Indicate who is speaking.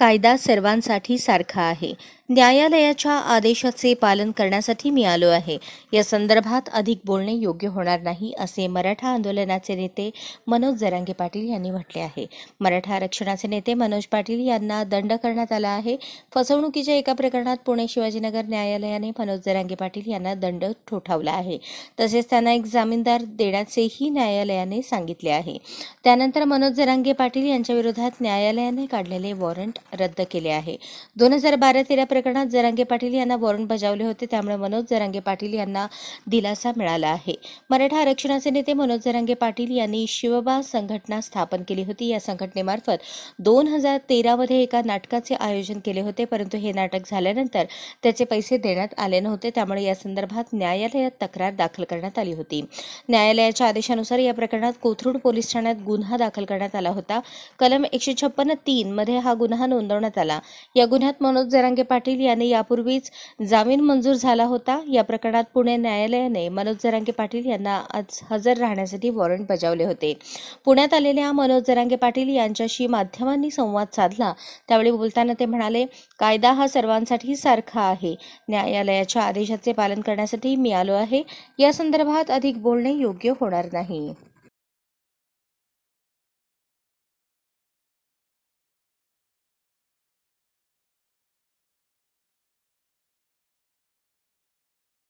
Speaker 1: कायदा सर्वांसाठी सारखा आहे. न्यायालयाच्या आदेशाचे पालन करण्यासाठी मी आलो आहे. या संदर्भात अधिक बोलणे योग्य होणार नाही, असे मराठा आंदोलनाचे नेते मनोज जरांगे पाटील यांनी म्हटले आहे. मराठा आरक्षणाचे नेते मनोज पाटील यांना दंड करण्यात आला आहे. फसवणुकीच्या एका प्रकरणात पुणे शिवाजीनगर न्यायालयाने मनोज जरांगे पाटील यांना दंड ठोठावला आहे. तसेच त्यांना एक जामीनदार देण्याचेही न्यायालयाने सांगितले आहे. त्यानंतर मनोज जरांगे पाटील यांच्या विरोधात न्यायालयाने काढलेले वॉरंट रद्द केले आहे. 2012-13 प्रकरणात जरांगे पाटील यांना वॉरंट बजावले होते, त्यामुळे मनोज जरांगे पाटील यांना दिलासा मिळाला आहे. मराठा आरक्षणाचे नेते मनोज जरांगे पाटील यांनी शिवबा संघटना स्थापन केली होती. या संघटनेमार्फत 2013 मध्ये एका नाटकाचे आयोजन केले होते, परंतु हे नाटक झाल्यानंतर त्याचे पैसे देण्यात आले नव्हते. त्यामुळे या संदर्भात न्यायालयात तक्रार दाखल करण्यात आली होती. न्यायालयाच्या आदेशानुसार या प्रकरणात कोथरूड पोलीस ठाण्यात गुन्हा दाखल करण्यात आला होता. कलम 156(3) मध्ये हा गुन्हा नोंदवण्यात आला. या गुन्ह्यात मनोज जरांगे पाटील यांनी यापूर्वीच जामीन मंजूर झाला होता. या प्रकरणात पुणे न्यायालयाने मनोज जरांगे पाटील यांना आज हजर राहण्यासाठी वॉरंट बजावले होते. पुण्यात आलेल्या मनोज जरांगे पाटील यांच्याशी माध्यमांनी संवाद साधला. त्यावेळी बोलताना ते म्हणाले, कायदा हा सर्वांसाठी सारखा आहे. न्यायालयाच्या आदेशाचे पालन करण्यासाठी मी आलो आहे. या संदर्भात अधिक बोलणे योग्य होणार नाही.